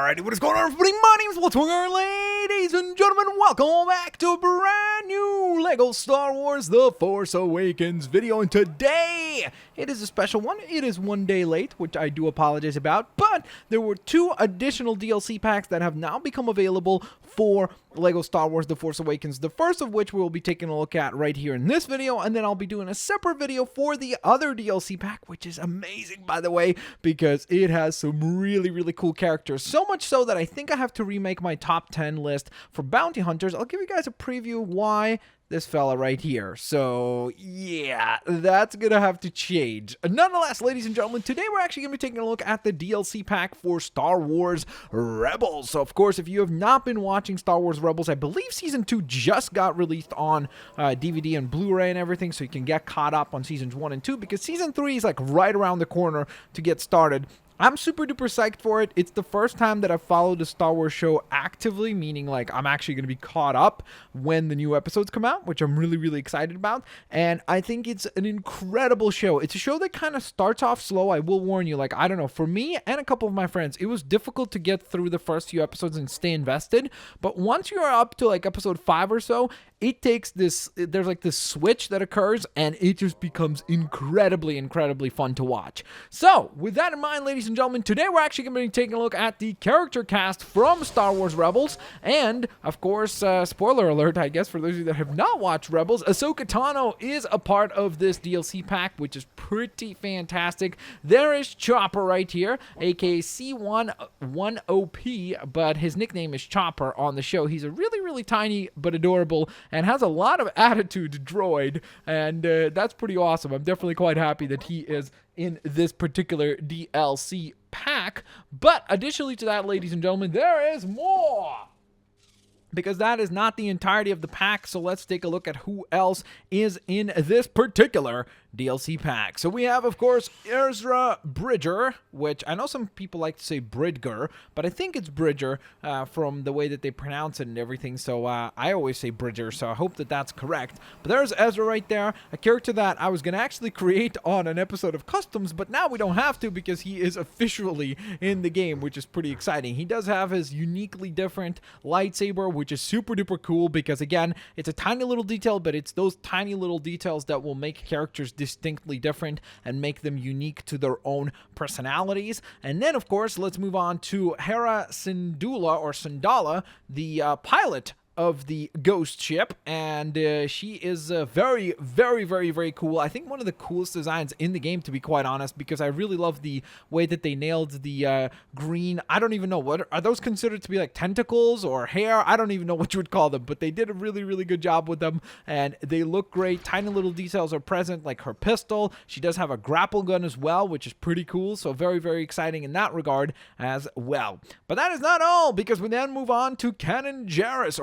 Alrighty, what is going on, everybody? My name is Blitzwinger, ladies and gentlemen. Welcome back to a brand new LEGO Star Wars The Force Awakens video. And today, it is a special one. It is one day late, which I do apologize about. But there were two additional DLC packs that have now become available for LEGO Star Wars The Force Awakens. The first of which we'll be taking a look at right here in this video. And then I'll be doing a separate video for the other DLC pack, which is amazing, by the way, because it has some really cool characters. So much so that I think I have to remake my top 10 list for bounty hunters. I'll give you guys a preview why this fella right here. So yeah, that's gonna have to change. Nonetheless, ladies and gentlemen, today we're actually gonna be taking a look at the DLC pack for Star Wars Rebels. So of course, if you have not been watching Star Wars Rebels, I believe Season 2 just got released on DVD and Blu-ray and everything, so you can get caught up on Seasons 1 and 2, because Season 3 is like right around the corner to get started. I'm super duper psyched for it. It's the first time that I've followed a Star Wars show actively, meaning like I'm actually going to be caught up when the new episodes come out, which I'm really excited about. And I think it's an incredible show. It's a show that kind of starts off slow. I will warn you, like, I don't know, for me and a couple of my friends, it was difficult to get through the first few episodes and stay invested. But once you're up to like episode 5 or so, it takes this, there's like this switch that occurs and it just becomes incredibly fun to watch. So with that in mind, ladies and gentlemen, today we're actually going to be taking a look at the character cast from Star Wars Rebels. And of course, spoiler alert, I guess, for those of you that have not watched Rebels, Ahsoka Tano is a part of this DLC pack, which is pretty fantastic. There is Chopper right here, aka C110P, but his nickname is Chopper on the show. He's a really tiny but adorable and has a lot of attitude droid, and that's pretty awesome. I'm definitely quite happy that he is in this particular DLC pack. But additionally to that, ladies and gentlemen, there is more, because that is not the entirety of the pack. So let's take a look at who else is in this particular DLC pack. So we have, of course, Ezra Bridger, which I know some people like to say Bridger, but I think it's Bridger from the way that they pronounce it and everything. So I always say Bridger, so I hope that that's correct. But there's Ezra right there, a character that I was going to actually create on an episode of Customs, but now we don't have to because he is officially in the game, which is pretty exciting. He does have his uniquely different lightsaber, which is super duper cool because, again, it's a tiny little detail, but it's those tiny little details that will make characters distinctly different and make them unique to their own personalities. And then, of course, let's move on to Hera Syndulla, the pilot of the ghost ship, and she is very cool. I think one of the coolest designs in the game, to be quite honest, because I really love the way that they nailed the green, I don't even know, what are those considered to be, like tentacles or hair? I don't even know what you would call them, but they did a really good job with them, and they look great. Tiny little details are present, like her pistol. She does have a grapple gun as well, which is pretty cool, so very exciting in that regard as well. But that is not all, because we then move on to Kanan Jarrus,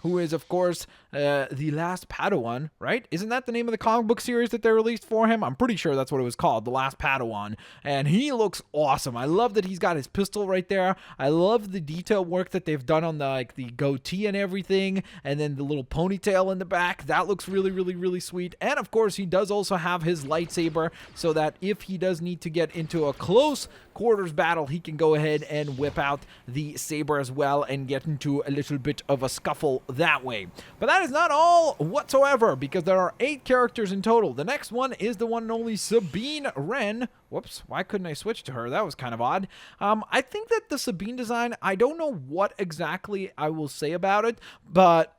who is, of course, the last Padawan, right? Isn't that the name of the comic book series that they released for him? I'm pretty sure that's what it was called, The Last Padawan. And he looks awesome. I love that he's got his pistol right there. I love the detail work that they've done on the, like, the goatee and everything, and then the little ponytail in the back. That looks really sweet. And of course, he does also have his lightsaber, so that if he does need to get into a close quarters battle, he can go ahead and whip out the saber as well and get into a little bit of a scuffle that way. But that is not all whatsoever, because there are 8 characters in total. The next one is the one and only Sabine Wren. Whoops, why couldn't I switch to her? That was kind of odd. I think that the Sabine design, I don't know what exactly I will say about it, but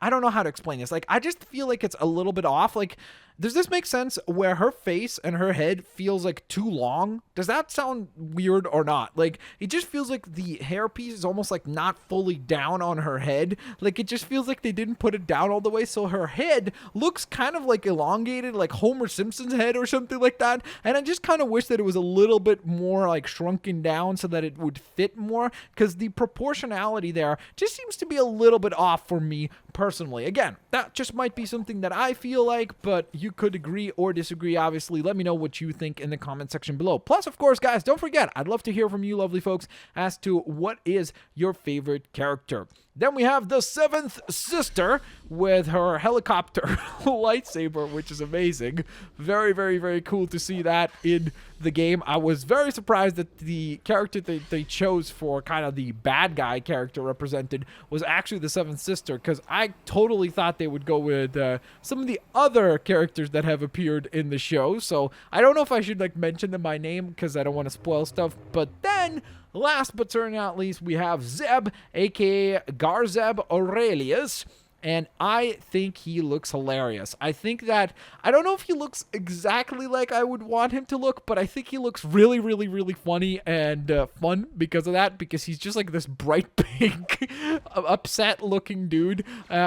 I don't know how to explain this. Like, I just feel like it's a little bit off. Like, does this make sense where her face and her head feels like too long? Does that sound weird or not? Like, it just feels like the hairpiece is almost like not fully down on her head. Like, it just feels like they didn't put it down all the way, so her head looks kind of like elongated, like Homer Simpson's head or something like that. And I just kind of wish that it was a little bit more like shrunken down so that it would fit more, because the proportionality there just seems to be a little bit off for me personally. Again, that just might be something that I feel like, but you could agree or disagree. Obviously, let me know what you think in the comment section below. Plus, of course, guys, don't forget, I'd love to hear from you lovely folks as to what is your favorite character. Then we have the seventh sister with her helicopter lightsaber, which is amazing. Very, very, very cool to see that in the game. I was very surprised that the character that they chose for kind of the bad guy character represented was actually the seventh sister, because I totally thought they would go with some of the other characters that have appeared in the show. So I don't know if I should like mention them by name because I don't want to spoil stuff. But then last but certainly not least, we have Zeb, aka Zeb Orrelios. And I think he looks hilarious. I think that, I don't know if he looks exactly like I would want him to look, but I think he looks really, really, really funny and fun because of that, because he's just like this bright pink, upset looking dude.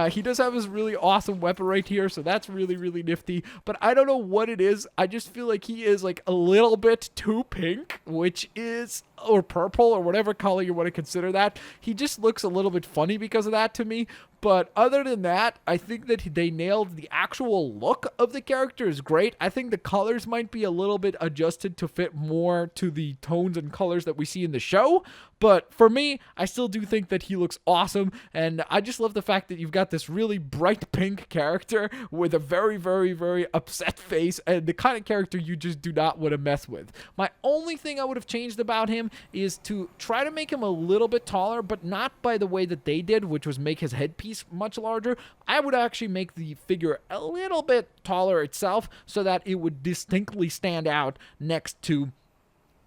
He does have his really awesome weapon right here, so that's really, really nifty. But I don't know what it is. I just feel like he is like a little bit too pink, which is, or purple, or whatever color you want to consider that. He just looks a little bit funny because of that to me. But other than that, I think that they nailed the actual look of the character is great. I think the colors might be a little bit adjusted to fit more to the tones and colors that we see in the show. But for me, I still do think that he looks awesome. And I just love the fact that you've got this really bright pink character with a very, very, very upset face, and the kind of character you just do not want to mess with. My only thing I would have changed about him is to try to make him a little bit taller, but not by the way that they did, which was make his headpiece much larger. I would actually make the figure a little bit taller itself so that it would distinctly stand out next to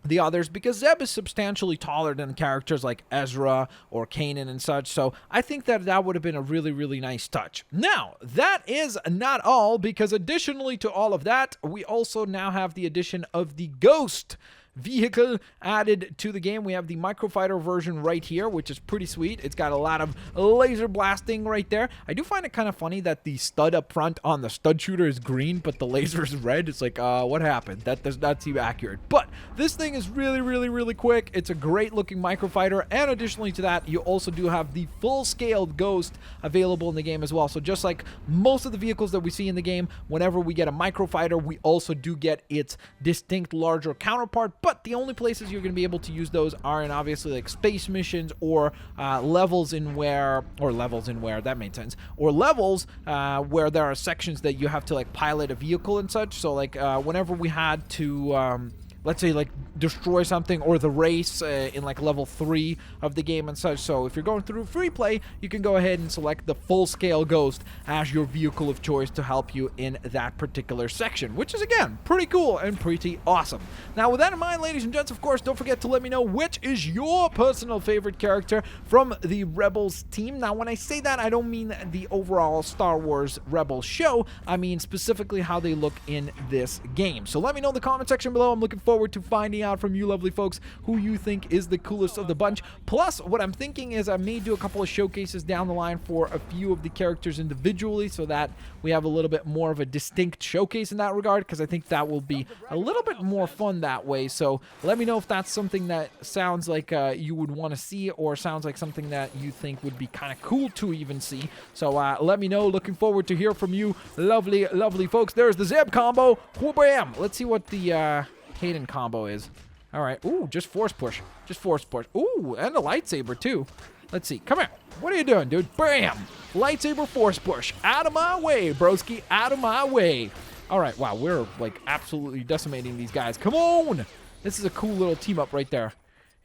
the others, because Zeb is substantially taller than characters like Ezra or Kanan and such, so I think that that would have been a really, really nice touch. Now, that is not all, because additionally to all of that, we also now have the addition of the Ghost vehicle added to the game. We have the microfighter version right here, which is pretty sweet. It's got a lot of laser blasting right there. I do find it kind of funny that the stud up front on the stud shooter is green, but the laser is red. It's like, what happened? That does not seem accurate. But this thing is really, really, really quick. It's a great looking microfighter, and additionally to that, you also do have the full-scale Ghost available in the game as well. So just like most of the vehicles that we see in the game, whenever we get a microfighter, we also do get its distinct larger counterpart. But the only places you're going to be able to use those are in obviously like space missions or levels where that made sense, or levels where there are sections that you have to like pilot a vehicle and such. So like whenever we had to let's say like destroy something, or the race in like level 3 of the game and such. So if you're going through free play, you can go ahead and select the full-scale Ghost as your vehicle of choice to help you in that particular section, which is again pretty cool and pretty awesome. Now with that in mind, ladies and gents, of course, don't forget to let me know which is your personal favorite character from the Rebels team. Now when I say that, I don't mean the overall Star Wars Rebels show. I mean specifically how they look in this game. So let me know in the comment section below. I'm looking forward to finding out from you lovely folks who you think is the coolest of the bunch. Plus, what I'm thinking is I may do a couple of showcases down the line for a few of the characters individually, so that we have a little bit more of a distinct showcase in that regard, because I think that will be a little bit more fun that way. So let me know if that's something that sounds like you would want to see, or sounds like something that you think would be kind of cool to even see. So let me know. Looking forward to hear from you lovely, lovely folks. There's the Zeb combo. Whoo-bam! Let's see what the Hayden combo is. All right. Ooh, just force push. Just force push. Ooh, and a lightsaber too. Let's see. Come here. What are you doing, dude? Bam! Lightsaber force push. Out of my way, broski. Out of my way. All right. Wow, we're like absolutely decimating these guys. Come on! This is a cool little team up right there.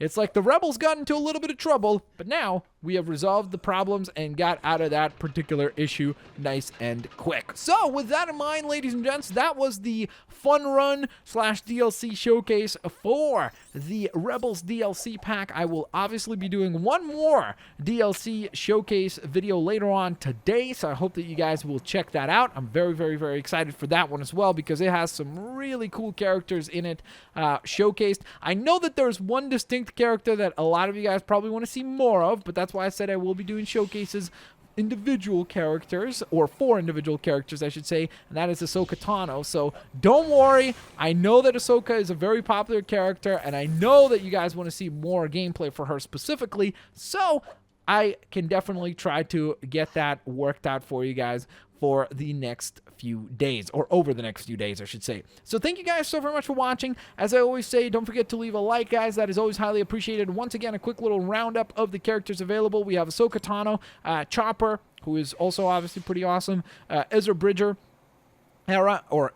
It's like the Rebels got into a little bit of trouble, but now we have resolved the problems and got out of that particular issue nice and quick. So with that in mind, ladies and gents, that was the fun run / DLC showcase for the Rebels DLC pack. I will obviously be doing one more DLC showcase video later on today, so I hope that you guys will check that out. I'm very, very, very excited for that one as well, because it has some really cool characters in it showcased. I know that there's one distinct character that a lot of you guys probably want to see more of, but that's why I said I will be doing showcases individual characters, or 4 individual characters I should say, and that is Ahsoka Tano. So don't worry, I know that Ahsoka is a very popular character, and I know that you guys want to see more gameplay for her specifically, so I can definitely try to get that worked out for you guys for the next few days, or over the next few days, I should say. So thank you guys so very much for watching. As I always say, don't forget to leave a like, guys. That is always highly appreciated. Once again, a quick little roundup of the characters available. We have Ahsoka, Tano, Chopper, who is also obviously pretty awesome, Ezra Bridger, Hera, or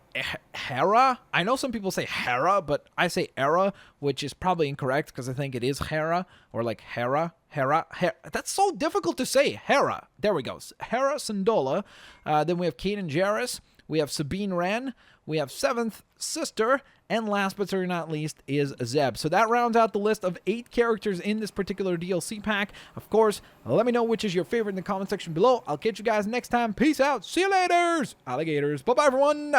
Hera? I know some people say Hera, but I say Hera, which is probably incorrect because I think it is Hera, or like Hera. That's so difficult to say. Hera. There we go. Hera Syndulla. Then we have Kanan Jarrus. We have Sabine Wren. We have Seventh Sister. And last but certainly not least is Zeb. So that rounds out the list of 8 characters in this particular DLC pack. Of course, let me know which is your favorite in the comment section below. I'll catch you guys next time. Peace out. See you later, alligators. Bye-bye, everyone.